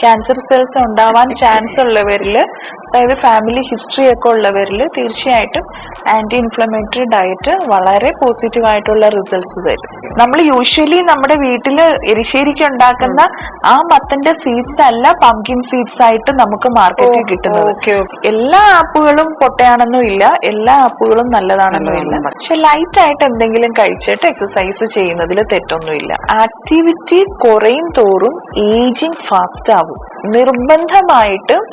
Cancer cells ഉണ്ടാവാൻ chance ഉള്ളവരിൽ, അതായത് family history ഒക്കെ ഉള്ളവരിൽ തീർച്ചയായിട്ടും ആന്റി ഇൻഫ്ലമേറ്ററി ഡയറ്റ് വളരെ പോസിറ്റീവ് ആയിട്ടുള്ള റിസൾട്ട്സ് തരും. നമ്മൾ യൂഷ്വലി നമ്മുടെ വീട്ടില് എരിശ്ശേരിക്ക് ഉണ്ടാക്കുന്ന ആ മത്തന്റെ സീഡ്സ് അല്ല പംകിൻ സീഡ്സ് ആയിട്ട് നമുക്ക് മാർക്കറ്റിൽ കിട്ടുന്നത്. എല്ലാ ആപ്പുകളും പൊട്ടയാണെന്നും ഇല്ല, എല്ലാ ആപ്പുകളും നല്ലതാണെന്നും ഇല്ല. പക്ഷെ ലൈറ്റ് ആയിട്ട് എന്തെങ്കിലും കഴിച്ചിട്ട് എക്സസൈസ് ചെയ്യുന്നതിൽ തെറ്റൊന്നുമില്ല. ആക്ടിവിറ്റി കുറയും തോറും ഏജിങ് ഫാസ്റ്റ് ആവും. നിർബന്ധമായിട്ടും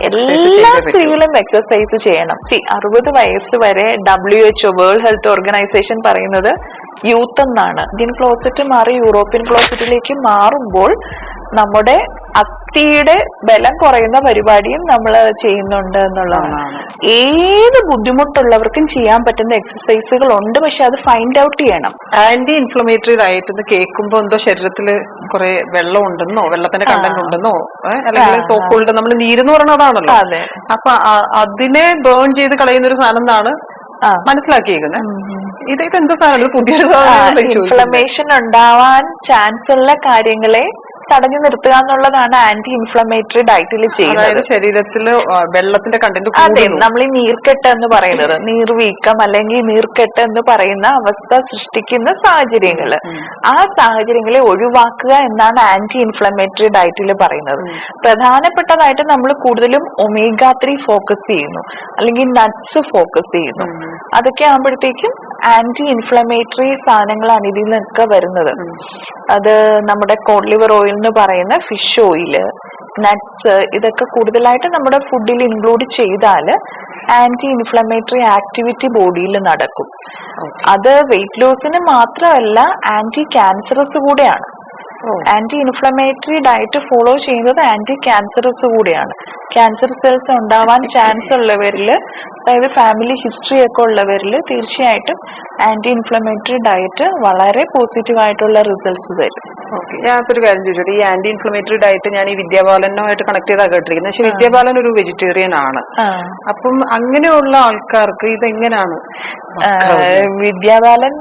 എല്ലാ സ്ത്രീകളും എക്സസൈസ് ചെയ്യണം. 60 വയസ്സ് വരെ WHO വേൾഡ് ഹെൽത്ത് ഓർഗനൈസേഷൻ പറയുന്നത് യൂത്ത് എന്നാണ്. ഇന്ത്യൻ ക്ലോസറ്റ് മാറി യൂറോപ്യൻ ക്ലോസറ്റിലേക്ക് മാറുമ്പോൾ നമ്മുടെ അസ്ഥിയുടെ ബലം കുറയുന്ന പരിപാടിയും നമ്മൾ ചെയ്യുന്നുണ്ട് എന്നുള്ളതാണ്. ഏത് ബുദ്ധിമുട്ടുള്ളവർക്കും ചെയ്യാൻ പറ്റുന്ന എക്സസൈസുകൾ ഉണ്ട്, പക്ഷെ അത് ഫൈൻഡ് ഔട്ട് ചെയ്യണം. ആന്റി ഇൻഫ്ലമേറ്ററി ഡയറ്റ് കേൾക്കുമ്പോ എന്തോ ശരീരത്തില് കുറെ വെള്ളം ഉണ്ടെന്നോ വെള്ളത്തിന്റെ കണ്ടന്റ് ഉണ്ടെന്നോ അല്ലെങ്കിൽ സോപ്പുകളുടെ നമ്മൾ നീരെന്ന് പറയുന്നതാണല്ലോ. അപ്പൊ അതിനെ ബേൺ ചെയ്ത് കളയുന്ന ഒരു സാധനം എന്നാണ് മനസ്സിലാക്കിയേക്കുന്നത്. ഇതെന്താ സാധനം? പുതിയൊരു സാധനം. ഇൻഫ്ലമേഷൻ ഉണ്ടാവാൻ ചാൻസ് ഉള്ള കാര്യങ്ങളെ തടഞ്ഞു നിർത്തുക എന്നുള്ളതാണ് ആന്റി ഇൻഫ്ലമേറ്ററി ഡയറ്റിൽ ചെയ്യുന്നത്. ശരീരത്തില് വെള്ളത്തിന്റെ കണ്ടന്റ്. അതെ, നമ്മൾ ഈ നീർക്കെട്ട് എന്ന് പറയുന്നത്, നീർവീക്കം അല്ലെങ്കിൽ നീർക്കെട്ട് എന്ന് പറയുന്ന അവസ്ഥ സൃഷ്ടിക്കുന്ന സാഹചര്യങ്ങള്, ആ സാഹചര്യങ്ങളെ ഒഴിവാക്കുക എന്നാണ് ആന്റി ഇൻഫ്ലമേറ്ററി ഡയറ്റിൽ പറയുന്നത്. പ്രധാനപ്പെട്ടതായിട്ട് നമ്മൾ കൂടുതലും ഒമേഗ 3 ഫോക്കസ് ചെയ്യുന്നു, അല്ലെങ്കിൽ നട്ട്സ് ഫോക്കസ് ചെയ്യുന്നു. അതൊക്കെ ആകുമ്പോഴത്തേക്കും ആന്റി ഇൻഫ്ലമേറ്ററി സാധനങ്ങളാണ് ഇതിൽ നിന്നൊക്കെ വരുന്നത്. അത് നമ്മുടെ കോഡ് ലിവർ ഓയിൽ എന്ന് പറയുന്ന ഫിഷ് ഓയില്, നട്ട്സ്, ഇതൊക്കെ കൂടുതലായിട്ട് നമ്മുടെ ഫുഡിൽ ഇൻക്ലൂഡ് ചെയ്താൽ ആന്റി ഇൻഫ്ലമേറ്ററി ആക്ടിവിറ്റി ബോഡിയിൽ നടക്കും. അത് വെയിറ്റ് ലോസിന് മാത്രമല്ല, ആന്റി ക്യാൻസറസ് കൂടെയാണ്. ആന്റി ഇൻഫ്ലമേറ്ററി ഡയറ്റ് ഫോളോ ചെയ്യുന്നത് ആന്റി ക്യാൻസറസ് കൂടെയാണ്. ക്യാൻസർ സെൽസ് ഉണ്ടാവാൻ ചാൻസ് ഉള്ളവരിൽ, അതായത് ഫാമിലി ഹിസ്റ്ററി ഒക്കെ ഉള്ളവരിൽ തീർച്ചയായിട്ടും ആന്റി ഇൻഫ്ലമേറ്ററി ഡയറ്റ് വളരെ പോസിറ്റീവ് ആയിട്ടുള്ള റിസൾട്ട്സ് തരും. ഞാനിപ്പോ ഒരു കാര്യം ചോദിച്ചത്, ഈ ആന്റി ഇൻഫ്ലമേറ്ററി ഡയറ്റ് ഞാൻ ഈ വിദ്യാബാലനുമായിട്ട് കണക്ട് ചെയ്താ കേട്ടിരിക്കുന്നത്. പക്ഷെ വിദ്യാബാലൻ ഒരു വെജിറ്റേറിയൻ ആണ്. അപ്പം അങ്ങനെയുള്ള ആൾക്കാർക്ക് ഇതെങ്ങനെയാണ്? വിദ്യാബാലൻ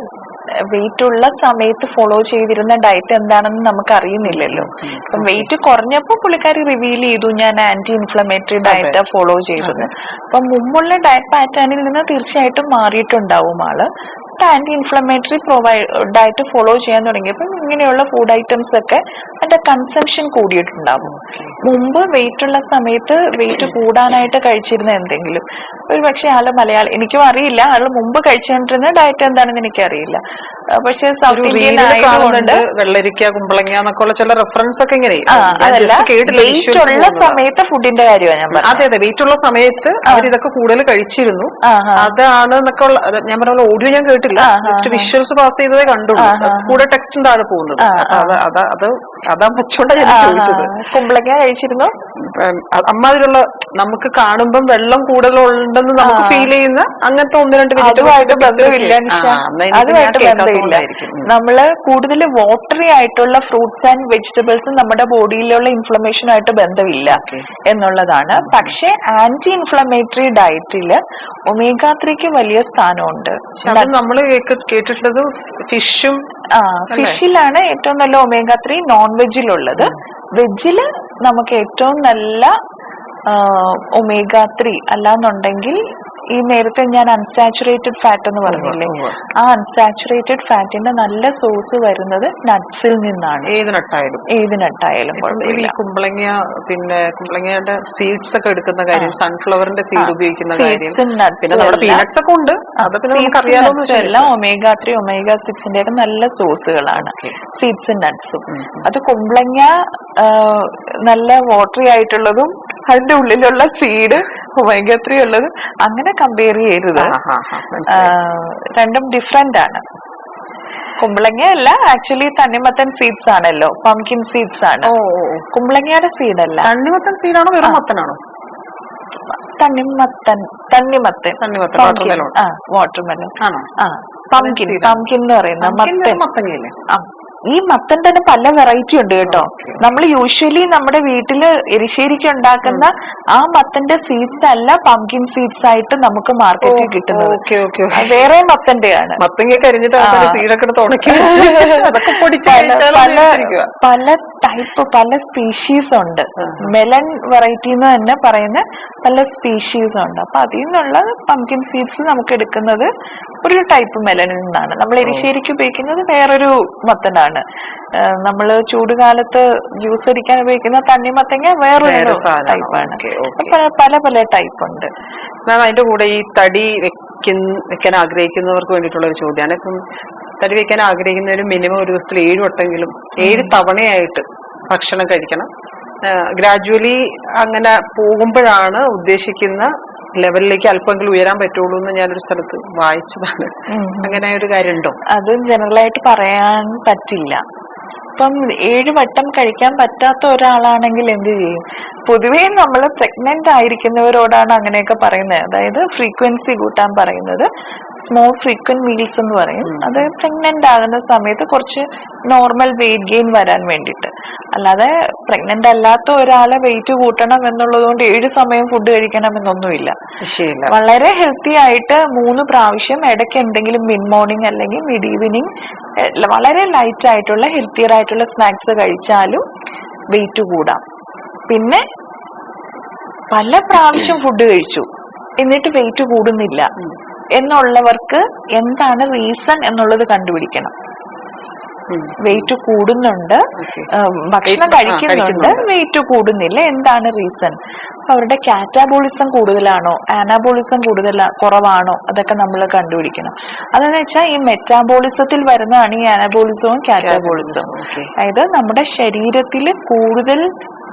വെയിറ്റ് ഉള്ള സമയത്ത് ഫോളോ ചെയ്തിരുന്ന ഡയറ്റ് എന്താണെന്ന് നമുക്ക് അറിയുന്നില്ലല്ലോ. അപ്പം വെയിറ്റ് കുറഞ്ഞപ്പോൾ പുള്ളിക്കാരി റിവീൽ ചെയ്തു, ഞാൻ ആന്റി ഇൻഫ്ലമേറ്ററി ഡയറ്റ് ഫോളോ ചെയ്തത്. അപ്പം മുമ്പുള്ള ഡയറ്റ് പാറ്റേണിൽ നിന്ന് തീർച്ചയായിട്ടും മാറിയിട്ടുണ്ടാവും ആള്. ആന്റി ഇൻഫ്ലമേറ്ററി ഡയറ്റ് ഫോളോ ചെയ്യാൻ തുടങ്ങിയപ്പോൾ ഇങ്ങനെയുള്ള ഫുഡ് ഐറ്റംസ് ഒക്കെ അതിന്റെ കൺസംഷൻ കൂടിയിട്ടുണ്ടാവും. മുമ്പ് വെയിറ്റ് ഉള്ള സമയത്ത് വെയിറ്റ് കൂടാനായിട്ട് കഴിച്ചിരുന്ന എന്തെങ്കിലും, ഒരു പക്ഷെ ആള് മലയാളം, എനിക്കും അറിയില്ല ആള് മുമ്പ് കഴിച്ചുകൊണ്ടിരുന്ന ഡയറ്റ് എന്താണെന്ന് എനിക്കറിയില്ല. പക്ഷെ സൗത്ത് ഇന്ത്യൻ ആയതുകൊണ്ട് വെള്ളരിക്ക, കുമ്പളങ്ങ എന്നൊക്കെയുള്ള ചില റെഫറൻസ് ഒക്കെ ഇങ്ങനെ അതല്ല, വെയിറ്റ് ഉള്ള സമയത്ത് ഫുഡിന്റെ കാര്യമാണ് ഞാൻ പറഞ്ഞത്. അതെ അതെ, വെയിറ്റ് ഉള്ള സമയത്ത് അവരിതൊക്കെ കൂടുതൽ കഴിച്ചിരുന്നു. അതാണ് എന്നൊക്കെ ഉള്ള, ഞാൻ പറഞ്ഞ ഓഡിയോ ഞാൻ കേട്ടില്ല, ജസ്റ്റ് വിഷ്വൽസ് പാസ് ചെയ്തതേ കണ്ടുള്ളൂ. കൂടെ ടെക്സ്റ്റും താഴെ പോകുന്നത്. അതാ വെച്ചോണ്ടാ ഞാൻ ചോദിച്ചത്. കുമ്പളങ്ങ കഴിച്ചിരുന്നു. അമ്മാതിലുള്ള നമുക്ക് കാണുമ്പം വെള്ളം കൂടുതലുണ്ടെന്ന് നമുക്ക് ഫീൽ ചെയ്യുന്ന അങ്ങനത്തെ 1-2 അതുമായിട്ട് ബന്ധമില്ല. അതുമായിട്ട് ബന്ധമില്ല. നമ്മള് കൂടുതൽ വാട്ടറി ആയിട്ടുള്ള ഫ്രൂട്ട്സ് ആൻഡ് വെജിറ്റബിൾസും നമ്മുടെ ബോഡിയിലുള്ള ഇൻഫ്ലമേഷനുമായിട്ട് ബന്ധമില്ല എന്നുള്ളതാണ്. പക്ഷെ ആന്റി ഇൻഫ്ലമേറ്ററി ഡയറ്റില് ഒമേഗ 3 വലിയ സ്ഥാനമുണ്ട്. നമ്മള് കേട്ടിട്ടുള്ളത് ഫിഷും, ഫിഷിലാണ് ഏറ്റവും നല്ല ഒമേഗ 3 നോൺ വെജിലുള്ളത്. വെജില് നമുക്ക് ഏറ്റവും നല്ല ഒമേഗ 3 അല്ലാന്നുണ്ടെങ്കിൽ ഈ നേരത്തെ ഞാൻ അൺസാച്ചുറേറ്റഡ് ഫാറ്റ് എന്ന് പറഞ്ഞില്ലേ, ആ അൺസാച്ചുറേറ്റഡ് ഫാറ്റിന്റെ നല്ല സോഴ്സ് വരുന്നത് നട്ട്സിൽ നിന്നാണ്. ഏത് നട്ടായാലും കുമ്പളങ്ങ, പിന്നെ കുമ്പളങ്ങയുടെ സീഡ്സ് ഒക്കെ എടുക്കുന്ന കാര്യം, സൺഫ്ലവറിന്റെ സീഡ് ഉപയോഗിക്കുന്ന കാര്യം, പിന്നെ നമ്മുടെ പീനട്സ് ഒക്കെ ഉണ്ട്. അതൊക്കെ നമുക്ക് അറിയാവുന്ന എല്ലാം ഒമേഗ 3 ഒമേഗ 6 ഒക്കെ നല്ല സോഴ്സുകളാണ്, സീഡ്സും നട്ട്സും. അത് കുമ്പളങ്ങ നല്ല വാട്ടറി ആയിട്ടുള്ളതും അതിന്റെ ഉള്ളിലുള്ള സീഡ് ഒമേഗ 3 ഉള്ളത്, അങ്ങനെ കമ്പയർ ചെയ്യരുത്. രണ്ടും ഡിഫറെന്റ് ആണ്. കുമ്പളങ്ങ അല്ല, ആക്ച്വലി തണ്ണിമത്തൻ സീഡ്സ് ആണല്ലോ, പംകിൻ സീഡ്സ് ആണ്. കുമ്പളങ്ങയുടെ സീഡ് അല്ല. തണ്ണിമത്തൻ സീഡാണോ വെറും മത്തനാണോ? തണ്ണിമത്തൻ, വാട്ടർമെലൺ, പംകിൻ എന്ന് പറയുന്ന മത്തൻ. ഈ മത്തൻ തന്നെ പല വെറൈറ്റി ഉണ്ട് കേട്ടോ. നമ്മൾ യൂഷ്വലി നമ്മുടെ വീട്ടില് എരിശ്ശേരിക്ക് ഉണ്ടാക്കുന്ന ആ മത്തന്റെ സീഡ്സ് അല്ല പംകിൻ സീഡ്സ് ആയിട്ട് നമുക്ക് മാർക്കറ്റിൽ കിട്ടുന്നത്. വേറെ മത്തന്റെയാണ്. പല ടൈപ്പ്, പല സ്പീഷീസ് ഉണ്ട്. മെലൺ വെറൈറ്റി എന്ന് തന്നെ പറയുന്ന പല സ്പീഷീസ് ഉണ്ട്. അപ്പൊ അതിൽ നിന്നുള്ള പംകിൻ സീഡ്സ് നമുക്ക് എടുക്കുന്നത് ഒരു ടൈപ്പ് മെലനിൽ നിന്നാണ്. നമ്മൾ എരിശ്ശേരിക്ക് ഉപയോഗിക്കുന്നത് വേറൊരു മത്തനാണ്. നമ്മള് ചൂടുകാലത്ത് ജ്യൂസ് അടിക്കാൻ ഉപയോഗിക്കുന്ന തണ്ണിമത്തങ്ങ വേറൊരു ടൈപ്പാണ്. പല പല ടൈപ്പ് ഉണ്ട്. മാം, അതിന്റെ കൂടെ ഈ തടി വെക്കാൻ ആഗ്രഹിക്കുന്നവർക്ക് വേണ്ടിയിട്ടുള്ള ഒരു ചോദ്യമാണ്. ഇപ്പം തടി വെക്കാൻ ആഗ്രഹിക്കുന്നവരും മിനിമം ഒരു ദിവസത്തിൽ 7 വട്ടെങ്കിലും 7 തവണയായിട്ട് ഭക്ഷണം കഴിക്കണം. ഗ്രാജുവലി അങ്ങനെ പോകുമ്പോഴാണ് ഉദ്ദേശിക്കുന്ന ലെവലിലേക്ക് അല്പമെങ്കിലും ഉയരാൻ പറ്റുള്ളൂ എന്ന് ഞാനൊരു സ്ഥലത്ത് വായിച്ചതാണ്. അങ്ങനെ ഒരു കാര്യം ഉണ്ടോ? അത് ജനറലായിട്ട് പറയാൻ പറ്റില്ല. ഇപ്പം 7 വട്ടം കഴിക്കാൻ പറ്റാത്ത ഒരാളാണെങ്കിൽ എന്ത് ചെയ്യും? പൊതുവേ നമ്മൾ പ്രഗ്നന്റ് ആയിരിക്കുന്നവരോടാണ് അങ്ങനെയൊക്കെ പറയുന്നത്. അതായത് ഫ്രീക്വൻസി കൂട്ടാൻ പറയുന്നത്. സ്മോൾ ഫ്രീക്വന്റ് മീൽസ് എന്ന് പറയും. അത് പ്രഗ്നന്റ് ആകുന്ന സമയത്ത് കുറച്ച് നോർമൽ വെയിറ്റ് ഗെയിൻ വരാൻ വേണ്ടിയിട്ട്. അല്ലാതെ പ്രഗ്നന്റ് അല്ലാത്ത ഒരാളെ വെയിറ്റ് കൂട്ടണം എന്നുള്ളത് കൊണ്ട് 7 സമയം ഫുഡ് കഴിക്കണം എന്നൊന്നുമില്ല. വളരെ ഹെൽത്തി ആയിട്ട് 3 പ്രാവശ്യം, ഇടയ്ക്ക് എന്തെങ്കിലും മിഡ് മോർണിംഗ് അല്ലെങ്കിൽ മിഡ് ഈവനിങ് വളരെ ലൈറ്റ് ആയിട്ടുള്ള ഹെൽത്തിയർ ആയിട്ടുള്ള സ്നാക്സ് കഴിച്ചാലും വെയിറ്റ് കൂടാം. പിന്നെ പല പ്രാവശ്യം ഫുഡ് കഴിച്ചു എന്നിട്ട് വെയിറ്റ് കൂടുന്നില്ല എന്നുള്ളവർക്ക് എന്താണ് റീസൺ എന്നുള്ളത് കണ്ടുപിടിക്കണം. വെയിറ്റ് കൂടുന്നുണ്ട്, ഭക്ഷണം കഴിക്കുന്നുണ്ട്, വെയിറ്റ് കൂടുന്നില്ല, എന്താണ് റീസൺ? അവരുടെ കാറ്റാബോളിസം കൂടുതലാണോ, ആനാബോളിസം കുറവാണോ, അതൊക്കെ നമ്മൾ കണ്ടുപിടിക്കണം. അതെന്ന് വെച്ചാൽ ഈ മെറ്റാബോളിസത്തിൽ വരുന്നതാണ് ഈ ആനാബോളിസവും കാറ്റാബോളിസവും. അതായത് നമ്മുടെ ശരീരത്തിൽ കൂടുതൽ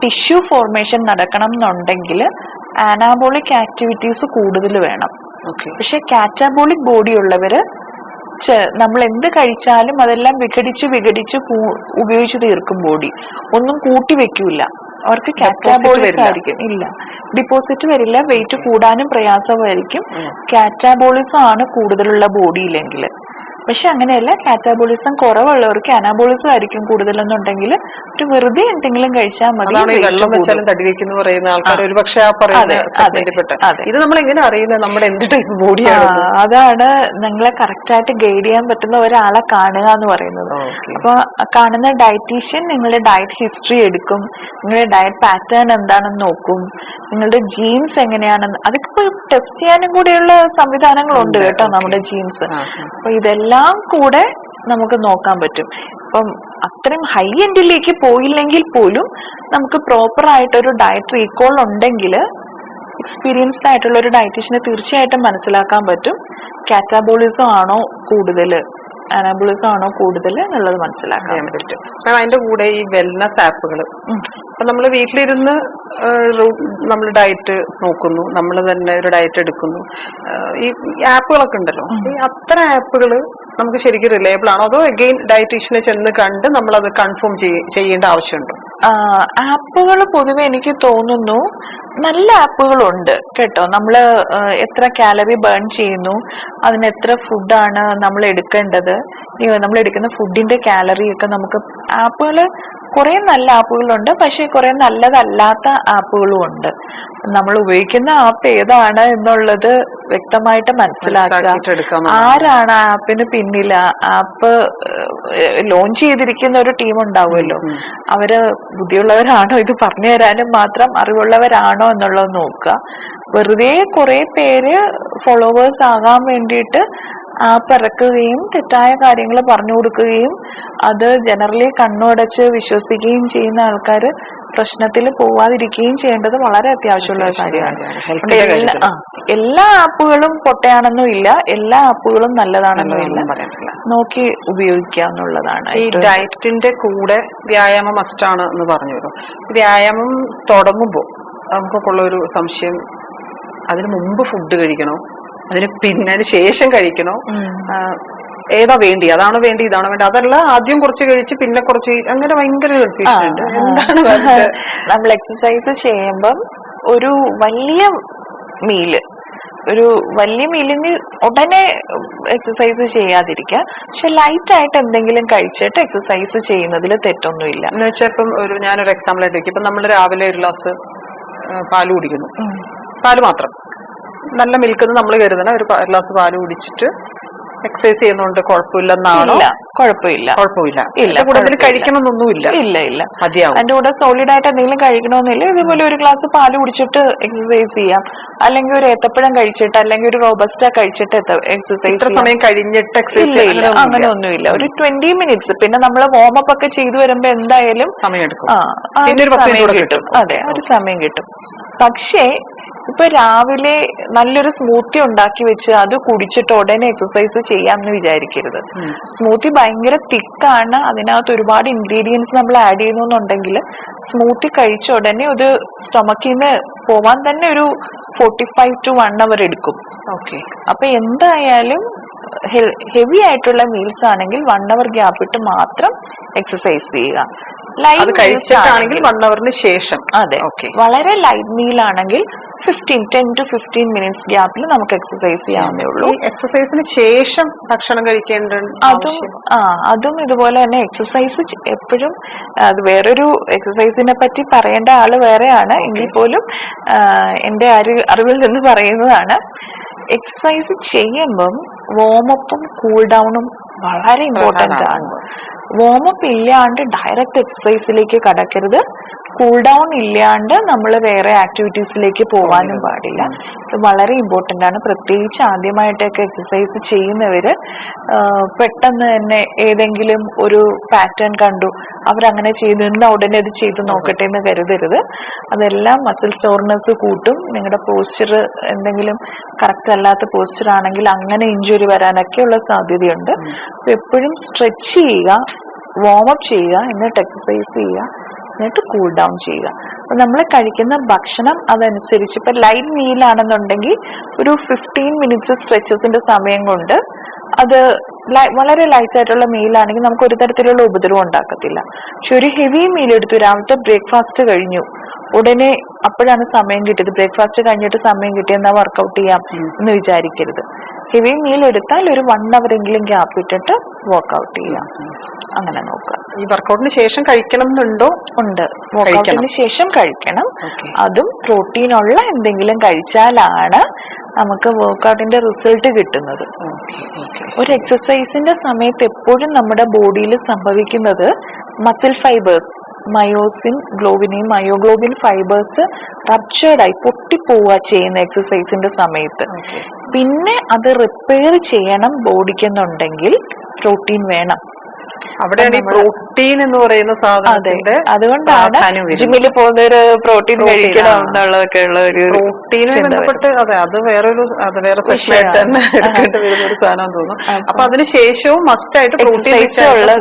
ടിഷ്യൂ ഫോർമേഷൻ നടക്കണം എന്നുണ്ടെങ്കിൽ ആനാബോളിക് ആക്ടിവിറ്റീസ് കൂടുതൽ വേണം. പക്ഷെ കാറ്റാബോളിക് ബോഡി ഉള്ളവര് നമ്മൾ എന്ത് കഴിച്ചാലും അതെല്ലാം വിഘടിച്ച് ഉപയോഗിച്ച് തീർക്കും. ബോഡി ഒന്നും കൂട്ടി വെക്കൂല. അവർക്ക് കാറ്റാബോളിസം ആയിരിക്കും. ഇല്ല, ഡിപ്പോസിറ്റ് വരില്ല. വെയിറ്റ് കൂടാനും പ്രയാസമായിരിക്കും. കാറ്റാബോളിസം ആണ് കൂടുതലുള്ള ബോഡിയിലെങ്കിൽ. പക്ഷെ അങ്ങനെയല്ല, കാറ്റാബോളിസം കുറവുള്ളവർക്ക് അനാബോളിസം ആയിരിക്കും കൂടുതലെന്നുണ്ടെങ്കിൽ ഒരു വെറുതെ എന്തെങ്കിലും കഴിച്ചാൽ മതി. വെള്ളം വെച്ചാലും തടി വെക്കുന്നു പറയുന്ന ആൾക്കാർ ഒരു പക്ഷെ ഇത് നമ്മൾ എങ്ങനെ അറിയുന്നത് നമ്മുടെ എന്ത് ടൈപ്പ് ബോഡിയാണ്? അതാണ് നിങ്ങളെ കറക്റ്റ് ആയിട്ട് ഗൈഡ് ചെയ്യാൻ പറ്റുന്ന ഒരാളെ കാണുക എന്ന് പറയുന്നത്. അപ്പൊ കാണുന്ന ഡയറ്റീഷ്യൻ നിങ്ങളുടെ ഡയറ്റ് ഹിസ്റ്ററി എടുക്കും, നിങ്ങളുടെ ഡയറ്റ് പാറ്റേൺ എന്താണെന്ന് നോക്കും, നിങ്ങളുടെ ജീൻസ് എങ്ങനെയാണെന്ന് അതൊക്കെ ടെസ്റ്റ് ചെയ്യാനും കൂടെയുള്ള സംവിധാനങ്ങളുണ്ട് കേട്ടോ നമ്മുടെ ജീൻസ്. അപ്പൊ ഇതെല്ലാം കൂടെ നമുക്ക് നോക്കാൻ പറ്റും. ഇപ്പം അത്രയും ഹൈ എൻഡിലേക്ക് പോയില്ലെങ്കിൽ പോലും നമുക്ക് പ്രോപ്പർ ആയിട്ടൊരു ഡയറ്റ് റീകോൾ ഉണ്ടെങ്കിൽ എക്സ്പീരിയൻസ്ഡ് ആയിട്ടുള്ള ഒരു ഡയറ്റീഷ്യനെ തീർച്ചയായിട്ടും മനസ്സിലാക്കാൻ പറ്റും കാറ്റാബോളിസം ആണോ കൂടുതൽ, അനാബോളിസം ആണോ കൂടുതൽ എന്നുള്ളത് മനസ്സിലാക്കാൻ പറ്റും. അതിന്റെ കൂടെ ഈ വെൽനസ് ആപ്പുകൾ, അപ്പൊ നമ്മൾ വീട്ടിലിരുന്ന് നമ്മൾ ഡയറ്റ് നോക്കുന്നു, നമ്മൾ തന്നെ ഒരു ഡയറ്റ് എടുക്കുന്നു, ഈ ആപ്പുകളൊക്കെ ഉണ്ടല്ലോ, ഈ അത്തരം ആപ്പുകൾ നമുക്ക് ശരിക്കും റിലയബിൾ ആണോ, അതോ അഗെയിൻ ഡയറ്റീഷ്യനെ ചെന്ന് കണ്ട് നമ്മൾ അത് കൺഫേം ചെയ്യേണ്ട ആവശ്യമുണ്ടോ? ആപ്പുകൾ പൊതുവെ എനിക്ക് തോന്നുന്നു നല്ല ആപ്പുകളുണ്ട് കേട്ടോ. നമ്മള് എത്ര കാലറി ബേൺ ചെയ്യുന്നു, അതിന് എത്ര ഫുഡാണ് നമ്മൾ എടുക്കേണ്ടത്, നമ്മൾ എടുക്കുന്ന ഫുഡിന്റെ കാലറി ഒക്കെ നമുക്ക് ആപ്പുകൾ കുറെ നല്ല ആപ്പുകളുണ്ട്. പക്ഷെ കുറെ നല്ലതല്ലാത്ത ആപ്പുകളും ഉണ്ട്. നമ്മൾ ഉപയോഗിക്കുന്ന ആപ്പ് ഏതാണ് എന്നുള്ളത് വ്യക്തമായിട്ട് മനസ്സിലാക്കുക. ആരാണ് ആ ആപ്പിന് പിന്നിൽ, ആപ്പ് ലോഞ്ച് ചെയ്തിരിക്കുന്ന ഒരു ടീം ഉണ്ടാവുമല്ലോ, അവര് ബുദ്ധിയുള്ളവരാണോ, ഇത് പറഞ്ഞു തരാനും മാത്രം അറിവുള്ളവരാണോ എന്നുള്ളത് നോക്കുക. വെറുതെ കുറെ പേര് ഫോളോവേഴ്സ് ആകാൻ വേണ്ടിയിട്ട് ആപ്പ് ഇറക്കുകയും തെറ്റായ കാര്യങ്ങൾ പറഞ്ഞു കൊടുക്കുകയും അത് ജനറലി കണ്ണുടച്ച് വിശ്വസിക്കുകയും ചെയ്യുന്ന ആൾക്കാർ പ്രശ്നത്തിൽ പോവാതിരിക്കുകയും ചെയ്യേണ്ടത് വളരെ അത്യാവശ്യമുള്ള ഒരു കാര്യമാണ്. എല്ലാ ആപ്പുകളും പൊട്ടയാണെന്നും ഇല്ല, എല്ലാ ആപ്പുകളും നല്ലതാണെന്നും ഇല്ല. നോക്കി ഉപയോഗിക്കുക എന്നുള്ളതാണ്. ഈ ഡയറ്റിന്റെ കൂടെ വ്യായാമം മസ്റ്റാണ് എന്ന് പറഞ്ഞു. വ്യായാമം തുടങ്ങുമ്പോൾ നമുക്കൊക്കെ ഉള്ള ഒരു സംശയം, അതിന് മുമ്പ് ഫുഡ് കഴിക്കണോ, അതിന് ശേഷം കഴിക്കണോ, ഏതാ വേണ്ടി, അതാണോ വേണ്ടി, ഇതാണോ വേണ്ടി, അതല്ല ആദ്യം കുറച്ച് കഴിച്ച് പിന്നെ കുറച്ച്, അങ്ങനെ ഭയങ്കര കൺഫ്യൂഷൻ ഉണ്ട്. എന്താണ് നമ്മൾ എക്സസൈസ് ചെയ്യുമ്പം ഒരു വലിയ മീല് ഒരു വലിയ മീലിന് ഉടനെ എക്സസൈസ് ചെയ്യാതിരിക്കുക, പക്ഷെ ലൈറ്റ് ആയിട്ട് എന്തെങ്കിലും കഴിച്ചിട്ട് എക്സസൈസ് ചെയ്യുന്നതിൽ തെറ്റൊന്നുമില്ല. എന്ന് വെച്ചാൽ ഇപ്പം ഞാനൊരു എക്സാമ്പിൾ ആയിട്ട് വെക്കും. ഇപ്പം നമ്മൾ രാവിലെ ഒരു ഗ്ലാസ് പാല് കുടിക്കുന്നു, പാല് മാത്രം, നല്ല മിൽക്കെന്ന് നമ്മൾ കരുതണം. ഒരു ഗ്ലാസ് പാല് കുടിച്ചിട്ട് എക്സസൈസ് ചെയ്യുന്നോണ്ട് കുഴപ്പമില്ലെന്നാണോ? കുഴപ്പമില്ല. കൂടുതൽ കഴിക്കണമെന്നൊന്നുമില്ല. ഇല്ല. മതിയാവും. അതിന്റെ കൂടെ സോളിഡ് ആയിട്ട് എന്തെങ്കിലും കഴിക്കണമെന്നില്ല. ഇതുപോലെ ഒരു ഗ്ലാസ് പാല് കുടിച്ചിട്ട് എക്സസൈസ് ചെയ്യാം, അല്ലെങ്കിൽ ഒരു ഏത്തപ്പഴം കഴിച്ചിട്ട്, അല്ലെങ്കിൽ ഒരു റോബസ്റ്റ കഴിച്ചിട്ട് എക്സസൈസ് സമയം കഴിഞ്ഞിട്ട് എക്സസൈസ് ഇല്ല. അങ്ങനെ ഒന്നുമില്ല. ഒരു 20 മിനിറ്റ്സ്. പിന്നെ നമ്മൾ വാർമപ്പ് ഒക്കെ ചെയ്തു വരുമ്പോ എന്തായാലും സമയം എടുക്കും. അതെ, ഒരു സമയം കിട്ടും. പക്ഷേ ഇപ്പൊ രാവിലെ നല്ലൊരു സ്മൂത്തി ഉണ്ടാക്കി വെച്ച് അത് കുടിച്ചിട്ട് ഉടനെ എക്സസൈസ് ചെയ്യാമെന്ന് വിചാരിക്കരുത്. സ്മൂത്തി ഭയങ്കര തിക്കാണ്, അതിനകത്ത് ഒരുപാട് ഇൻഗ്രീഡിയൻസ് നമ്മൾ ആഡ് ചെയ്യുന്നുണ്ടെങ്കിൽ സ്മൂത്തി കഴിച്ച ഉടനെ ഒരു സ്റ്റൊമക്കിൽ നിന്ന് പോവാൻ തന്നെ ഒരു 45 to 1 hour എടുക്കും. ഓക്കെ. അപ്പൊ എന്തായാലും ഹെവി ആയിട്ടുള്ള മീൽസ് ആണെങ്കിൽ 1 hour ഗ്യാപ്പ് ഇട്ട് മാത്രം എക്സസൈസ് ചെയ്യുക. ലൈറ്റ് കഴിച്ചിട്ടാണെങ്കിൽ 1 hourന് ശേഷം. അതെ, വളരെ ലൈറ്റ് മീൽ ആണെങ്കിൽ 10 to 15 മിനിറ്റ്സ് ഗ്യാപ്പിൽ നമുക്ക് എക്സസൈസ് ചെയ്യാവുന്നേ ഉള്ളൂ. എക്സസൈസിന് ശേഷം ഭക്ഷണം കഴിക്കേണ്ടത് അതും ഇതുപോലെ തന്നെ എക്സസൈസ് എപ്പോഴും, അത് വേറൊരു എക്സസൈസിനെ പറ്റി പറയേണ്ട ആള് വേറെയാണ്, എങ്കിൽ പോലും എന്റെ അറിവിൽ നിന്ന് പറയുന്നതാണ്. എക്സസൈസ് ചെയ്യുമ്പം വാർമപ്പും കൂൾ ഡൗണും വളരെ ഇമ്പോർട്ടന്റ് ആണ്. വാർമപ്പ് ഇല്ലാണ്ട് ഡയറക്റ്റ് എക്സസൈസിലേക്ക് കടക്കരുത്, കൂൾ ഡൗൺ ഇല്ലാണ്ട് നമ്മൾ വേറെ ആക്ടിവിറ്റീസിലേക്ക് പോകാനും പാടില്ല. ഇത് വളരെ ഇമ്പോർട്ടന്റ് ആണ്. പ്രത്യേകിച്ച് ആദ്യമായിട്ടൊക്കെ എക്സസൈസ് ചെയ്യുന്നവര് പെട്ടെന്ന് തന്നെ ഏതെങ്കിലും ഒരു പാറ്റേൺ കണ്ടു അവരങ്ങനെ ചെയ്തു എന്നാൽ ഉടനെ അത് ചെയ്ത് നോക്കട്ടെ എന്ന് കരുതരുത്. അതെല്ലാം മസിൽ സോർനെസ് കൂട്ടും. നിങ്ങളുടെ പോസ്ചർ എന്തെങ്കിലും കറക്റ്റ് അല്ലാത്ത പോസ്ചർ ആണെങ്കിൽ അങ്ങനെ ഇഞ്ചുറി വരാനൊക്കെ ഉള്ള സാധ്യതയുണ്ട്. എപ്പോഴും സ്ട്രെച്ച് ചെയ്യുക, വാർമപ്പ് ചെയ്യുക, എന്നിട്ട് എക്സസൈസ് ചെയ്യുക, എന്നിട്ട് കൂൾ ഡൗൺ ചെയ്യുക. അപ്പൊ നമ്മൾ കഴിക്കുന്ന ഭക്ഷണം അതനുസരിച്ച്, ഇപ്പൊ ലൈറ്റ് മീൽ ആണെന്നുണ്ടെങ്കിൽ ഒരു 15 മിനിറ്റ്സ് സ്ട്രെച്ചസിന്റെ സമയം കൊണ്ട് അത് വളരെ ലൈറ്റ് ആയിട്ടുള്ള മീലാണെങ്കിൽ നമുക്ക് ഒരു തരത്തിലുള്ള ഉപദ്രവം ഉണ്ടാക്കത്തില്ല. പക്ഷെ ഒരു ഹെവി മീൽ എടുത്തു, രാവിലത്തെ ബ്രേക്ക്ഫാസ്റ്റ് കഴിഞ്ഞു ഉടനെ അപ്പോഴാണ് സമയം കിട്ടിയത്, ബ്രേക്ക്ഫാസ്റ്റ് കഴിഞ്ഞിട്ട് സമയം കിട്ടിയെന്നാ വർക്കൗട്ട് ചെയ്യാം എന്ന് വിചാരിക്കരുത്. ഹെവി മീൽ എടുത്താൽ ഒരു 1 hour എങ്കിലും ഗ്യാപ്പ് ഇട്ടിട്ട് വർക്ക്ഔട്ട് ചെയ്യാം. അങ്ങനെ നോക്കുക. ഈ വർക്കൗട്ടിന് ശേഷം കഴിക്കണം എന്നുണ്ടോ? ഉണ്ട്, വർക്കൗട്ടിന് ശേഷം കഴിക്കണം. അതും പ്രോട്ടീനുള്ള എന്തെങ്കിലും കഴിച്ചാലാണ് നമുക്ക് വർക്കൗട്ടിന്റെ റിസൾട്ട് കിട്ടുന്നത്. ഒരു എക്സസൈസിന്റെ സമയത്ത് എപ്പോഴും നമ്മുടെ ബോഡിയിൽ സംഭവിക്കുന്നത് മസിൽ ഫൈബേഴ്സ്, മയോസിൻ, ഗ്ലോബിനെയും മയോഗ്ലോബിൻ ഫൈബേഴ്സ് റപ്ചേർഡായി പൊട്ടിപ്പോവുക ചെയ്യുന്ന എക്സസൈസിന്റെ സമയത്ത്. പിന്നെ അത് റിപ്പയർ ചെയ്യണം ബോഡിക്കെന്നുണ്ടെങ്കിൽ പ്രോട്ടീൻ വേണം. അവിടെയാണ് ഈ പ്രോട്ടീൻ എന്ന് പറയുന്ന സാധനത്തിന്റെ, അതുകൊണ്ടാണ് ജിമ്മിൽ പോകുന്നൊരു പ്രോട്ടീൻ കഴിക്കണം എന്നുള്ളതൊക്കെ ഉള്ള ഒരു പ്രോട്ടീനെ ബന്ധപ്പെട്ട്. അതെ, അത് വേറെ സെഷനായിട്ട് തന്നെ എടുക്കേണ്ടി വരുന്ന ഒരു സാധനം തോന്നുന്നു. അപ്പൊ അതിനുശേഷവും മസ്റ്റ് ആയിട്ട് എക്സസൈസ് ഉള്ള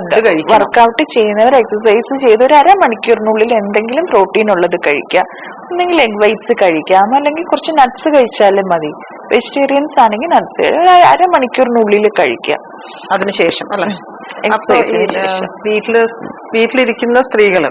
വർക്കൗട്ട് ചെയ്യുന്നവർ എക്സസൈസ് ചെയ്ത് ഒരു 1/2 മണിക്കൂറിനുള്ളിൽ എന്തെങ്കിലും പ്രോട്ടീൻ ഉള്ളത് കഴിക്കാം. എന്തെങ്കിലും എഗ് വൈറ്റ്സ് കഴിക്കാം, അല്ലെങ്കിൽ കുറച്ച് നട്ട്സ് കഴിച്ചാലും മതി. വെജിറ്റേറിയൻസ് ആണെങ്കിൽ നട്ട്സ് ഒരു 1/2 മണിക്കൂറിനുള്ളിൽ കഴിക്കാം. അതിനുശേഷം അല്ലെ? വീട്ടിലിരിക്കുന്ന സ്ത്രീകള്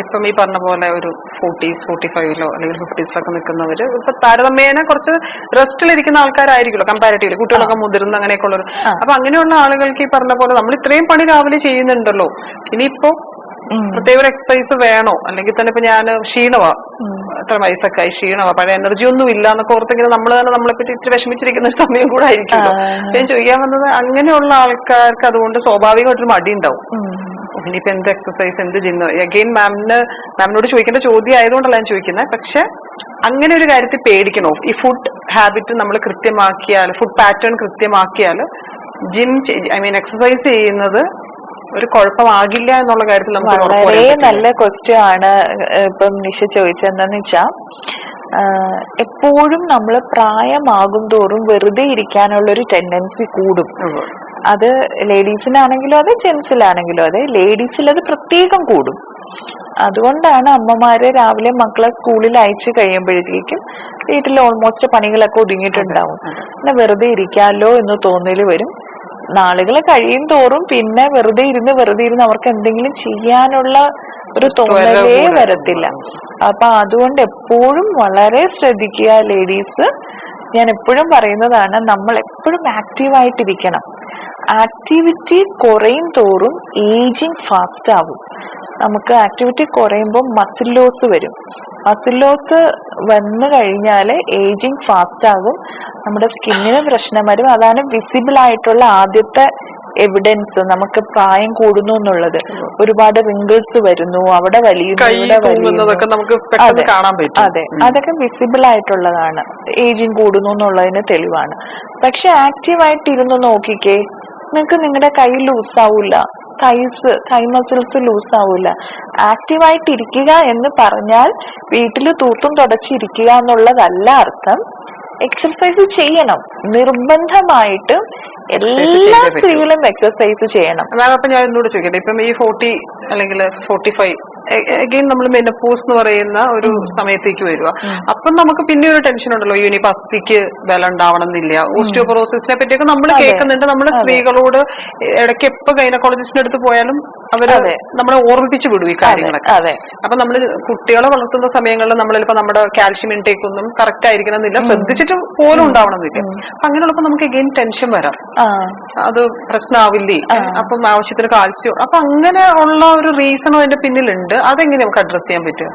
ഇപ്പം ഈ പറഞ്ഞ പോലെ ഒരു 40s 45 അല്ലെങ്കിൽ 50s നിൽക്കുന്നവര് ഇപ്പൊ താരതമ്യേന കുറച്ച് റെസ്റ്റിലിരിക്കുന്ന ആൾക്കാരായിരിക്കുമല്ലോ കമ്പാരിറ്റീവ്ലി, കുട്ടികളൊക്കെ മുതിർന്ന അങ്ങനെയൊക്കെ ഉള്ളവർ. അപ്പൊ അങ്ങനെയുള്ള ആളുകൾക്ക് ഈ പറഞ്ഞ പോലെ നമ്മൾ ഇത്രയും പണി രാവിലെ ചെയ്യുന്നുണ്ടല്ലോ, ഇനിയിപ്പോ പ്രത്യേക ഒരു എക്സസൈസ് വേണോ? അല്ലെങ്കിൽ തന്നെ ഇപ്പൊ ഞാൻ ക്ഷീണവാ, എത്ര വയസ്സൊക്കെ ആയി, ക്ഷീണവാ, പഴയ എനർജി ഒന്നും ഇല്ല എന്നൊക്കെ ഓർത്തിങ്ങനെ നമ്മൾ തന്നെ നമ്മളെ പറ്റി ഇത്തിരി വിഷമിച്ചിരിക്കുന്ന ഒരു സമയം കൂടെ ആയിരിക്കുമല്ലോ. ഞാൻ ചോദിക്കാൻ വന്നത്, അങ്ങനെയുള്ള ആൾക്കാർക്ക് അതുകൊണ്ട് സ്വാഭാവികമായിട്ടൊരു മടി ഉണ്ടാവും. ഇനിയിപ്പോ എന്ത് എക്സസൈസ്, എന്ത് ജിന്ന്, അഗെയിൻ മാമിനോട് ചോദിക്കേണ്ട ചോദ്യം ആയതുകൊണ്ടല്ല ഞാൻ ചോദിക്കുന്നത്. പക്ഷെ അങ്ങനെ ഒരു കാര്യത്തിൽ പേടിക്കണോ? ഈ ഫുഡ് ഹാബിറ്റ് നമ്മൾ കൃത്യമാക്കിയാൽ, ഫുഡ് പാറ്റേൺ കൃത്യമാക്കിയാൽ എക്സസൈസ് ചെയ്യുന്നത് ഒരു കുഴപ്പമാകില്ല എന്നുള്ള കാര്യത്തിൽ നമുക്ക് വളരെ നല്ല ക്വസ്റ്റ്യൻ ആണ് ഇപ്പം നിഷ ചോദിച്ചെന്താന്ന് വെച്ചാ, എപ്പോഴും നമ്മൾ പ്രായമാകും തോറും വെറുതെ ഇരിക്കാനുള്ള ഒരു ടെൻഡൻസി കൂടും. അത് ലേഡീസിനാണെങ്കിലും അതെ, ജെന്റ്സിലാണെങ്കിലും അതെ. ലേഡീസിൽ അത് പ്രത്യേകം കൂടും. അതുകൊണ്ടാണ് അമ്മമാര് രാവിലെ മക്കളെ സ്കൂളിൽ അയച്ചു കഴിയുമ്പോഴത്തേക്കും വീട്ടിൽ ഓൾമോസ്റ്റ് പണികളൊക്കെ ഒതുങ്ങിയിട്ടുണ്ടാവും. പിന്നെ വെറുതെ ഇരിക്കാമല്ലോ എന്ന് തോന്നല് വരും. നാളുകൾ കഴിയും തോറും പിന്നെ വെറുതെ ഇരുന്ന് അവർക്ക് എന്തെങ്കിലും ചെയ്യാനുള്ള ഒരു തോന്നലേ വരത്തില്ല. അപ്പൊ അതുകൊണ്ട് എപ്പോഴും വളരെ ശ്രദ്ധിക്കുക ലേഡീസ്. ഞാൻ എപ്പോഴും പറയുന്നതാണ്, നമ്മൾ എപ്പോഴും ആക്റ്റീവായിട്ടിരിക്കണം. ആക്ടിവിറ്റി കുറയും തോറും ഏജിങ് ഫാസ്റ്റ് ആവും. നമുക്ക് ആക്ടിവിറ്റി കുറയുമ്പോൾ മസിൽ ലോസ് വരും. മസിൽ ലോസ് വന്നു കഴിഞ്ഞാൽ ഏജിങ് ഫാസ്റ്റ് ആകും, നമ്മുടെ സ്കിന്നിന് പ്രശ്നം വരും. അതാണ് വിസിബിൾ ആയിട്ടുള്ള ആദ്യത്തെ എവിഡൻസ് നമുക്ക് പ്രായം കൂടുന്നു എന്നുള്ളത്. ഒരുപാട് റിങ്കിൾസ് വരുന്നു, അവിടെ വലിയുന്നു. അതെ, അതൊക്കെ വിസിബിൾ ആയിട്ടുള്ളതാണ്, ഏജിങ് കൂടുന്നു എന്നുള്ളതിന് തെളിവാണ്. പക്ഷെ ആക്റ്റീവായിട്ടിരുന്ന് നോക്കിക്കേ, നിങ്ങൾക്ക് നിങ്ങളുടെ കൈ ലൂസ് ആവൂല, കൈ മസിൽസ് ലൂസ് ആവൂല. ആക്റ്റീവായിട്ടിരിക്കുക എന്ന് പറഞ്ഞാൽ വീട്ടിൽ തൂത്തും തുടച്ചിരിക്കുക എന്നുള്ളതല്ല അർത്ഥം. എക്സർസൈസ് ചെയ്യണം, നിർബന്ധമായിട്ടും എല്ലാ സ്ത്രീകളും എക്സർസൈസ് ചെയ്യണം. അപ്പൊ ഞാൻ എന്നോട് ചോദിക്കട്ടെ, ഇപ്പം ഈ 40 അല്ലെങ്കിൽ 45 അഗെയിൻ നമ്മൾ മെനപ്പോസ് എന്ന് പറയുന്ന ഒരു സമയത്തേക്ക് വരിക. അപ്പം നമുക്ക് പിന്നെ ഒരു ടെൻഷൻ ഉണ്ടല്ലോ, ഇനിയിപ്പോ അസ്ഥിക്ക് ബലം ഉണ്ടാവണം എന്നില്ല. ഓസ്റ്റിയോപൊറോസിസിനെ പറ്റിയൊക്കെ നമ്മൾ കേൾക്കുന്നുണ്ട്. നമ്മുടെ സ്ത്രീകളോട് ഇടയ്ക്ക് എപ്പോ ഗൈനക്കോളജിസ്റ്റിന്റെ അടുത്ത് പോയാലും അവര് നമ്മളെ ഓർമ്മിപ്പിച്ചു വിടും ഈ കാര്യങ്ങളൊക്കെ. അപ്പൊ നമ്മൾ കുട്ടികളെ വളർത്തുന്ന സമയങ്ങളിൽ നമ്മളിപ്പോ നമ്മുടെ കാൽഷ്യം ഇൻടേക്ക് ഒന്നും കറക്റ്റ് ആയിരിക്കണം എന്നില്ല, ശ്രദ്ധിച്ചിട്ട് പോലും ഉണ്ടാവണമെന്നില്ല. അപ്പൊ അങ്ങനെയുള്ളപ്പോ നമുക്ക് അഗെയിൻ ടെൻഷൻ വരാം, അത് പ്രശ്നമാവില്ലേ, അപ്പം ആവശ്യത്തിന് കാൽസ്യം. അപ്പൊ അങ്ങനെ ഉള്ള ഒരു റീസണും അതിന്റെ പിന്നിലുണ്ട്. അതെങ്ങനെ നമുക്ക് അഡ്രസ് ചെയ്യാൻ പറ്റും?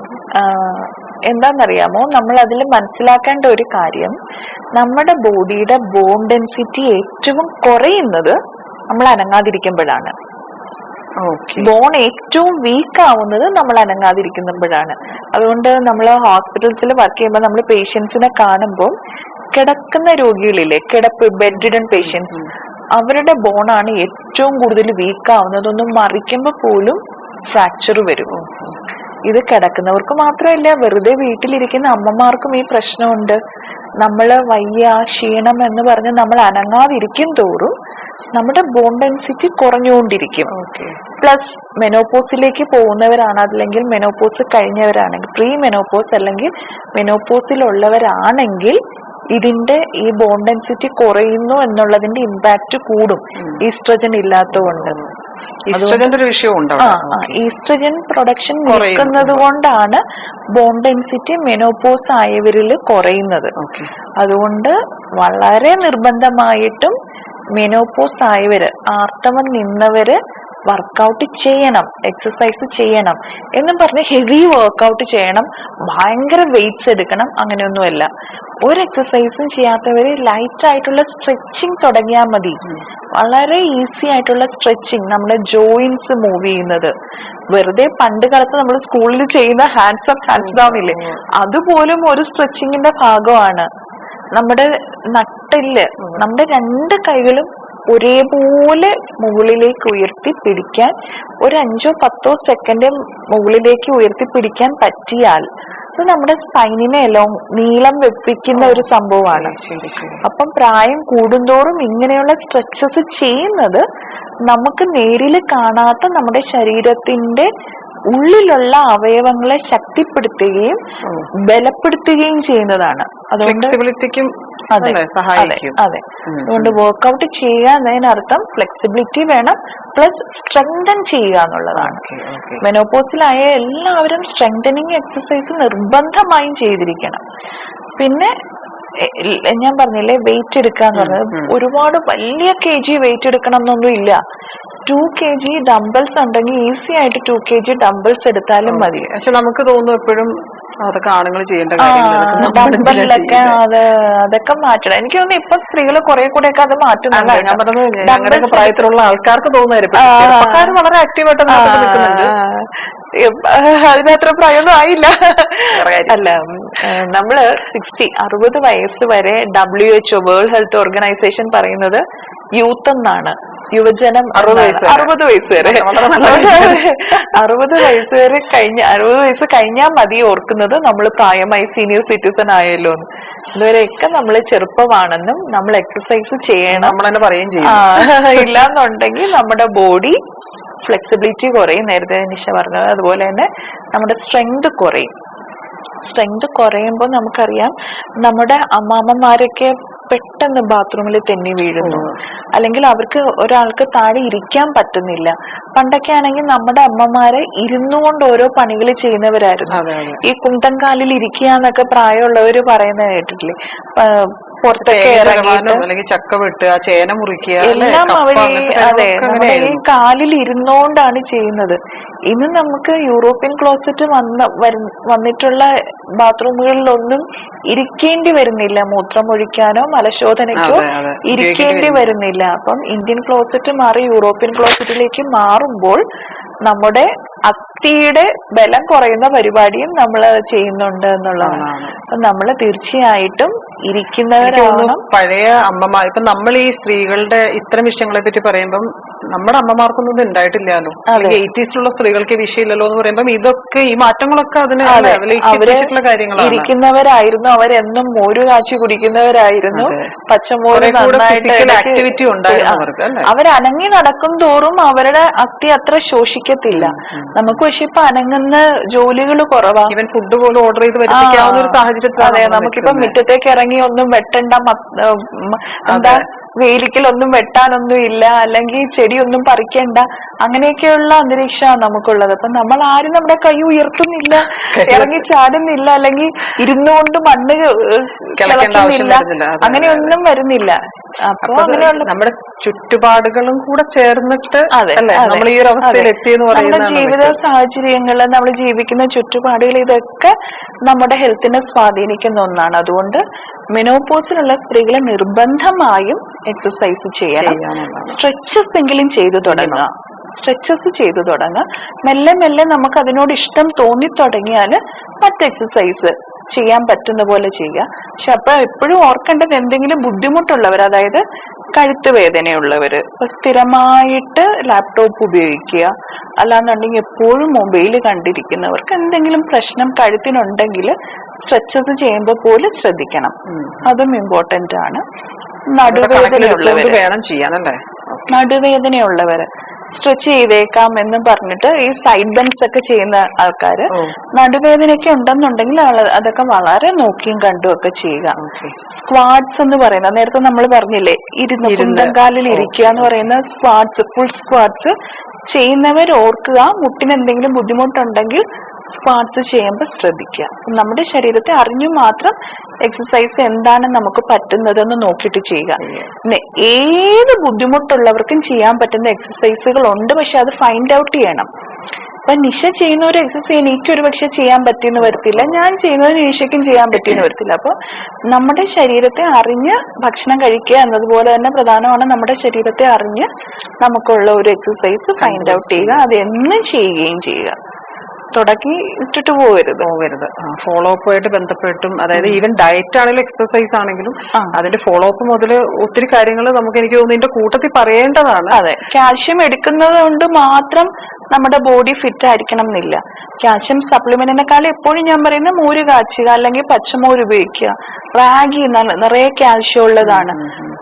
എന്താണെന്നറിയാമോ, നമ്മൾ അതിൽ മനസ്സിലാക്കേണ്ട ഒരു കാര്യം, നമ്മുടെ ബോഡിയുടെ ബോൺ ഡെൻസിറ്റി ഏറ്റവും കുറയുന്നത് നമ്മൾ അനങ്ങാതിരിക്കുമ്പോഴാണ്. ബോൺ ഏറ്റവും വീക്ക് ആവുന്നത് നമ്മൾ അനങ്ങാതിരിക്കുമ്പോഴാണ്. അതുകൊണ്ട് നമ്മൾ ഹോസ്പിറ്റൽസിൽ വർക്ക് ചെയ്യുമ്പോൾ നമ്മൾ പേഷ്യൻസിനെ കാണുമ്പോൾ കിടക്കുന്ന രോഗികളില്ലേ, ബെഡ് റിഡൻ പേഷ്യൻസ്, അവരുടെ ബോണാണ് ഏറ്റവും കൂടുതൽ വീക്ക് ആവുന്നത്. ഒന്ന് മറിക്കുമ്പോൾ പോലും ഫ്രാക്ചർ വരും. ഇത് കിടക്കുന്നവർക്ക് മാത്രമല്ല, വെറുതെ വീട്ടിലിരിക്കുന്ന അമ്മമാർക്കും ഈ പ്രശ്നമുണ്ട്. നമ്മള് വയ്യ, ക്ഷീണം എന്ന് പറഞ്ഞ് നമ്മൾ അനങ്ങാതിരിക്കും തോറും നമ്മുടെ ബോൺ ഡെൻസിറ്റി കുറഞ്ഞുകൊണ്ടിരിക്കും. പ്ലസ് മെനോപോസിലേക്ക് പോകുന്നവരാണ്, അല്ലെങ്കിൽ മെനോപോസ് കഴിഞ്ഞവരാണെങ്കിൽ, പ്രീ മെനോപോസ് അല്ലെങ്കിൽ മെനോപോസിലുള്ളവരാണെങ്കിൽ ഇതിന്റെ ഈ ബോൺ ഡെൻസിറ്റി കുറയുന്നു എന്നുള്ളതിന്റെ ഇമ്പാക്ട് കൂടും, ഈസ്ട്രജൻ ഇല്ലാത്തതുകൊണ്ട്. ഈസ്ട്രജന്റെ ഒരു വിഷയമുണ്ട്. ഈസ്ട്രജൻ പ്രൊഡക്ഷൻ നിൽക്കുന്നത് കൊണ്ടാണ് ബോൺ ഡെൻസിറ്റി മെനോപോസ് ആയവരിൽ കുറയുന്നത്. അതുകൊണ്ട് വളരെ നിർബന്ധമായിട്ടും മെനോപോസ് ആയവര്, ആർത്തവം നിന്നവര് വർക്കൗട്ട് ചെയ്യണം, എക്സസൈസ് ചെയ്യണം. എന്നും പറഞ്ഞ് ഹെവി വർക്കൗട്ട് ചെയ്യണം, ഭയങ്കര വെയിറ്റ്സ് എടുക്കണം, അങ്ങനെയൊന്നുമല്ല. ഒരു എക്സസൈസും ചെയ്യാത്തവര് ലൈറ്റ് ആയിട്ടുള്ള സ്ട്രെച്ചിങ് തുടങ്ങിയാൽ മതി. വളരെ ഈസി ആയിട്ടുള്ള സ്ട്രെച്ചിങ്, നമ്മുടെ ജോയിന്റ്സ് മൂവ് ചെയ്യുന്നത്. വെറുതെ പണ്ട് കാലത്ത് നമ്മൾ സ്കൂളിൽ ചെയ്യുന്ന ഹാൻഡ്സ് അപ്പ് ഹാൻഡ്സ് ഡൗൺ ഇല്ലേ, അതുപോലും ഒരു സ്ട്രെച്ചിങ്ങിന്റെ ഭാഗമാണ്. നമ്മുടെ നട്ടെല്ല്, നമ്മുടെ 2 കൈകളും ഒരേപോലെ മുകളിലേക്ക് ഉയർത്തി പിടിക്കാൻ ഒരു 5-10 സെക്കൻഡ് മുകളിലേക്ക് ഉയർത്തി പിടിക്കാൻ പറ്റിയാൽ അത് നമ്മുടെ സ്പൈനിനെ എല്ലാം നീളം വെപ്പിക്കുന്ന ഒരു സംഭവമാണ്. അപ്പം പ്രായം കൂടുന്തോറും ഇങ്ങനെയുള്ള സ്ട്രെച്ചസ് ചെയ്യുന്നത് നമുക്ക് നേരിൽ കാണാത്ത നമ്മുടെ ശരീരത്തിന്റെ ഉള്ളിലുള്ള അവയവങ്ങളെ ശക്തിപ്പെടുത്തുകയും ബലപ്പെടുത്തുകയും ചെയ്യുന്നതാണ്. അതുകൊണ്ട് സഹായിക്കും. അതെ, അതുകൊണ്ട് വർക്ക്ഔട്ട് ചെയ്യുന്നതിനർത്ഥം ഫ്ലെക്സിബിലിറ്റി വേണം, പ്ലസ് സ്ട്രെങ്തൻ ചെയ്യുക എന്നുള്ളതാണ്. മെനോപോസിലായ എല്ലാവരും സ്ട്രെങ്തനിങ് എക്സസൈസ് നിർബന്ധമായും ചെയ്തിരിക്കണം. പിന്നെ ഞാൻ പറഞ്ഞില്ലേ, വെയിറ്റ് എടുക്കാന്ന് പറഞ്ഞത്, ഒരുപാട് വലിയ kg വെയിറ്റ് എടുക്കണം എന്നൊന്നും ഇല്ല. 2 kg ഡംബിൾസ് ഉണ്ടെങ്കിൽ ഈസി ആയിട്ട് 2 kg ഡംബിൾസ് എടുത്താലും മതി. പക്ഷെ നമുക്ക് തോന്നുന്നു എപ്പോഴും അതൊക്കെ ആണുങ്ങൾ ചെയ്യേണ്ട ഡംബിളിലൊക്കെ അതൊക്കെ മാറ്റണം. എനിക്ക് തോന്നുന്നു ഇപ്പൊ സ്ത്രീകൾ കുറെ കൂടെ ഒക്കെ അത് മാറ്റുന്നുണ്ട്. ഞാൻ പറഞ്ഞത് ഞങ്ങളുടെ പ്രായത്തിലുള്ള ആൾക്കാർക്ക് തോന്നുമായിരിക്കും, വളരെ ആക്റ്റീവായിട്ട് നിൽക്കുന്നുണ്ട്. അതിനത്ര പ്രായമൊന്നും ആയില്ല. അല്ല, നമ്മള് 60 വയസ്സ് വരെ WHO വേൾഡ് ഹെൽത്ത് ഓർഗനൈസേഷൻ പറയുന്നത് യൂത്ത് എന്നാണ്. യുവജനം 60 വയസ്സ് വരെ 60 വയസ്സ് കഴിഞ്ഞാൽ മതി ഓർക്കുന്നത് നമ്മൾ പ്രായമായി സീനിയർ സിറ്റിസൺ ആയല്ലോ എന്ന്. ഇതുവരെയൊക്കെ നമ്മൾ ചെറുപ്പമാണെന്നും നമ്മൾ എക്സസൈസ് ചെയ്യണം, നമ്മൾ തന്നെ പറയുകയും ചെയ്യും. ഇല്ലാന്നുണ്ടെങ്കിൽ നമ്മുടെ ബോഡി ഫ്ലെക്സിബിലിറ്റി കുറയും, നേരത്തെ നിഷ പറഞ്ഞത്. അതുപോലെ തന്നെ നമ്മുടെ സ്ട്രെങ്ത് കുറയും. സ്ട്രെങ്ത് കുറയുമ്പോൾ നമുക്കറിയാം, നമ്മുടെ അമ്മാമ്മമാരൊക്കെ പെട്ടെന്ന് ബാത്റൂമിൽ തെന്നി വീഴുന്നു. അല്ലെങ്കിൽ അവർക്ക് ഒരാൾക്ക് താഴെ ഇരിക്കാൻ പറ്റുന്നില്ല. പണ്ടൊക്കെ ആണെങ്കിൽ നമ്മുടെ അമ്മമാര് ഇരുന്നുകൊണ്ട് ഓരോ പണികൾ ചെയ്യുന്നവരായിരുന്നു. ഈ കുന്തംകാലിൽ ഇരിക്കുക എന്നൊക്കെ പ്രായമുള്ളവര് പറയുന്നത് കേട്ടിട്ടില്ലേ? പുറത്തൊക്കെ ഇറങ്ങിയിട്ട് അല്ലെങ്കിൽ ചക്ക വെട്ടുക, ചേന മുറിക്കുക, എല്ലാം അവര് അതെ നമ്മുടെ ഈ കാലിൽ ഇരുന്നോണ്ടാണ് ചെയ്യുന്നത്. ഇന്ന് നമുക്ക് യൂറോപ്യൻ ക്ലോസറ്റ് വന്നിട്ടുള്ള ബാത്റൂമുകളിലൊന്നും ഇരിക്കേണ്ടി വരുന്നില്ല. മൂത്രമൊഴിക്കാനോ മലശോധനയ്ക്കോ ഇരിക്കേണ്ടി വരുന്നില്ല. അപ്പം ഇന്ത്യൻ ക്ലോസറ്റ് മാറി യൂറോപ്യൻ ക്ലോസറ്റിലേക്ക് മാറുമ്പോൾ നമ്മുടെ അസ്ഥിയുടെ ബലം കുറയുന്ന പരിപാടിയും നമ്മൾ ചെയ്യുന്നുണ്ട് എന്നുള്ളതാണ്. അപ്പൊ നമ്മൾ തീർച്ചയായിട്ടും ഇരിക്കുന്നവരാണ്. പഴയ അമ്മമാർ ഇപ്പൊ നമ്മൾ ഈ സ്ത്രീകളുടെ ഇത്തരം വിഷയങ്ങളെ പറ്റി പറയുമ്പം നമ്മുടെ അമ്മമാർക്കൊന്നും ഇത് ഉണ്ടായിട്ടില്ലല്ലോ. 80s സ്ത്രീകൾക്ക് വിഷയമില്ലല്ലോ എന്ന് പറയുമ്പോൾ ഇതൊക്കെ ഈ മാറ്റങ്ങളൊക്കെ അതിന് കാര്യങ്ങളാണ്. ഇരിക്കുന്നവരായിരുന്നു, അവരെന്നും മോര് കാച്ചി കുടിക്കുന്നവരായിരുന്നു, പച്ചമോര് ആക്ടിവിറ്റി ഉണ്ടായിരുന്നു അവർക്ക്. അവരനങ്ങി നടക്കും തോറും അവരുടെ അസ്ഥി അത്ര ശോഷിക്കത്തില്ല. നമുക്ക് പക്ഷെ ഇപ്പൊ അനങ്ങുന്ന ജോലികൾ കുറവാണ്. ഈവൻ ഫുഡ് പോലും ഓർഡർ ചെയ്ത് വരുത്തിക്കാവുന്ന ഒരു സാഹചര്യത്തിൽ. അതെ, നമുക്കിപ്പോ മുറ്റത്തേക്ക് ഇറങ്ങി ഒന്നും വെട്ടണ്ട, എന്താ വേലിക്കലൊന്നും വെട്ടാനൊന്നും ഇല്ല, അല്ലെങ്കിൽ ചെടിയൊന്നും പറിക്കണ്ട, അങ്ങനെയൊക്കെയുള്ള അന്തരീക്ഷമാണ് നമുക്കുള്ളത്. അപ്പൊ നമ്മൾ ആരും നമ്മുടെ കൈ ഉയർത്തുന്നില്ല, ഇറങ്ങി ചാടുന്നില്ല, അല്ലെങ്കിൽ ഇരുന്നുകൊണ്ട് മണ്ണ് കിളക്കുന്നില്ല, അങ്ങനെയൊന്നും വരുന്നില്ല. അപ്പൊ അങ്ങനെയുള്ള നമ്മുടെ ചുറ്റുപാടുകളും കൂടെ ചേർന്നിട്ട് നമ്മൾ ഈ ഒരു അവസ്ഥയിൽ എത്തിയെന്ന് പറയുന്നത്. നമ്മുടെ ജീവിത സാഹചര്യങ്ങള്, നമ്മൾ ജീവിക്കുന്ന ചുറ്റുപാടുകൾ, ഇതൊക്കെ നമ്മുടെ ഹെൽത്തിനെ സ്വാധീനിക്കുന്ന ഒന്നാണ്. അതുകൊണ്ട് മെനോപോസിലുള്ള സ്ത്രീകളെ നിർബന്ധമായും എക്സസൈസ് ചെയ്യണം. സ്ട്രെച്ചസ് എങ്കിലും ചെയ്തു തുടങ്ങുക. സ്ട്രെച്ചസ് ചെയ്തു തുടങ്ങുക. മെല്ലെ മെല്ലെ നമുക്ക് അതിനോട് ഇഷ്ടം തോന്നി തുടങ്ങിയാല് മറ്റ് എക്സസൈസ് ചെയ്യാൻ പറ്റുന്ന പോലെ ചെയ്യുക. പക്ഷെ അപ്പൊ എപ്പോഴും ഓർക്കേണ്ടത്, എന്തെങ്കിലും ബുദ്ധിമുട്ടുള്ളവർ, അതായത് കഴുത്ത് വേദനയുള്ളവര്, ഇപ്പൊ സ്ഥിരമായിട്ട് ലാപ്ടോപ്പ് ഉപയോഗിക്കുക, അല്ലാന്നുണ്ടെങ്കിൽ എപ്പോഴും മൊബൈൽ കണ്ടിരിക്കുന്നവർക്ക് എന്തെങ്കിലും പ്രശ്നം കഴുത്തിനുണ്ടെങ്കിൽ സ്ട്രെച്ചസ് ചെയ്യുമ്പോൾ പോലും ശ്രദ്ധിക്കണം. അതും ഇമ്പോർട്ടന്റ് ആണ്. നടുവേദനയുള്ളവര് സ്ട്രെച്ച് ചെയ്തേക്കാം എന്ന് പറഞ്ഞിട്ട് ഈ സൈഡ് ബെൻസ് ഒക്കെ ചെയ്യുന്ന ആൾക്കാര്, നടുവേദനയൊക്കെ ഉണ്ടെന്നുണ്ടെങ്കിൽ അതൊക്കെ വളരെ നോക്കിയും കണ്ടും ഒക്കെ ചെയ്യുക. സ്ക്വാഡ്സ് എന്ന് പറയുന്നത്, നേരത്തെ നമ്മൾ പറഞ്ഞില്ലേ, കുന്തംകാലിൽ ഇരിക്കുക എന്ന് പറയുന്ന സ്ക്വാഡ്സ്, ഫുൾ സ്ക്വാഡ്സ് ചെയ്യുന്നവർ ഓർക്കുക, മുട്ടിന് എന്തെങ്കിലും ബുദ്ധിമുട്ടുണ്ടെങ്കിൽ സ്ക്വാഡ്സ് ചെയ്യുമ്പോൾ ശ്രദ്ധിക്കുക. നമ്മുടെ ശരീരത്തെ അറിഞ്ഞു മാത്രം എക്സസൈസ് എന്താണ് നമുക്ക് പറ്റുന്നതെന്ന് നോക്കിയിട്ട് ചെയ്യുക. പിന്നെ ഏത് ബുദ്ധിമുട്ടുള്ളവർക്കും ചെയ്യാൻ പറ്റുന്ന എക്സസൈസുകൾ ഉണ്ട്, പക്ഷെ അത് ഫൈൻഡ് ഔട്ട് ചെയ്യണം. അപ്പൊ നിശ ചെയ്യുന്ന ഒരു എക്സസൈസ് എനിക്കൊരു പക്ഷെ ചെയ്യാൻ പറ്റിയെന്ന് വരത്തില്ല, ഞാൻ ചെയ്യുന്നത് നിശയ്ക്കും ചെയ്യാൻ പറ്റിയെന്ന് വരത്തില്ല. അപ്പൊ നമ്മുടെ ശരീരത്തെ അറിഞ്ഞ് ഭക്ഷണം കഴിക്കുക എന്നതുപോലെ തന്നെ പ്രധാനമാണ് നമ്മുടെ ശരീരത്തെ അറിഞ്ഞ് നമുക്കുള്ള ഒരു എക്സസൈസ് ഫൈൻഡ് ഔട്ട് ചെയ്യുക. അത് എന്നും ചെയ്യുകയും ചെയ്യുക. തുടക്കി ഇട്ടിട്ട് പോകരുത്. ഫോളോ അപ്പ് ആയിട്ട് ബന്ധപ്പെട്ടും, അതായത് ഈവൻ ഡയറ്റ് ആണെങ്കിലും എക്സസൈസ് ആണെങ്കിലും അതിന്റെ ഫോളോ അപ്പ് മുതൽ ഒത്തിരി കാര്യങ്ങൾ നമുക്ക്, എനിക്ക് തോന്നുന്നു, ഇതിന്റെ കൂട്ടത്തിൽ പറയേണ്ടതാണ്. അതെ, കാൽഷ്യം എടുക്കുന്നത് കൊണ്ട് മാത്രം നമ്മുടെ ബോഡി ഫിറ്റ് ആയിരിക്കണം എന്നില്ല. കാൽഷ്യം സപ്ലിമെന്റിനെക്കാളും എപ്പോഴും ഞാൻ പറയുന്നത് മോര് കാച്ചുക, അല്ലെങ്കിൽ പച്ചമോര് ഉപയോഗിക്കുക. റാഗി നിറയെ കാൽഷ്യം ഉള്ളതാണ്,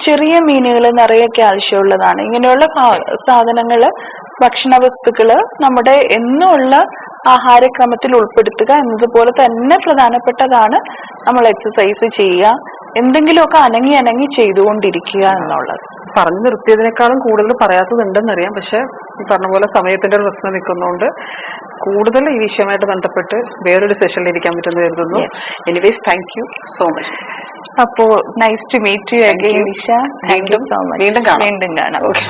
ചെറിയ മീനുകൾ നിറയെ കാൽഷ്യം ഉള്ളതാണ്. ഇങ്ങനെയുള്ള സാധനങ്ങള്, ഭക്ഷണ വസ്തുക്കള് നമ്മുടെ എന്നുള്ള ആഹാരക്രമത്തിൽ ഉൾപ്പെടുത്തുക എന്നതുപോലെ തന്നെ പ്രധാനപ്പെട്ടതാണ് നമ്മൾ എക്സസൈസ് ചെയ്യുക. എന്തെങ്കിലുമൊക്കെ അനങ്ങി ചെയ്തുകൊണ്ടിരിക്കുക എന്നുള്ളത്. പറഞ്ഞു നിർത്തിയതിനേക്കാളും കൂടുതൽ പറയാത്തതുണ്ടെന്നറിയാം. പക്ഷെ ഈ പറഞ്ഞ പോലെ സമയത്തിന്റെ ഒരു പ്രശ്നം നിൽക്കുന്നതുകൊണ്ട് കൂടുതൽ ഈ വിഷയമായിട്ട് ബന്ധപ്പെട്ട് വേറൊരു സെഷനിൽ ഇരിക്കാൻ പറ്റുമെന്ന് കരുതുന്നു. Anyways, thank you so much. അപ്പോ nice to meet you again Nisha. Thank you so much. വീണ്ടും കാണാം. ഓക്കെ.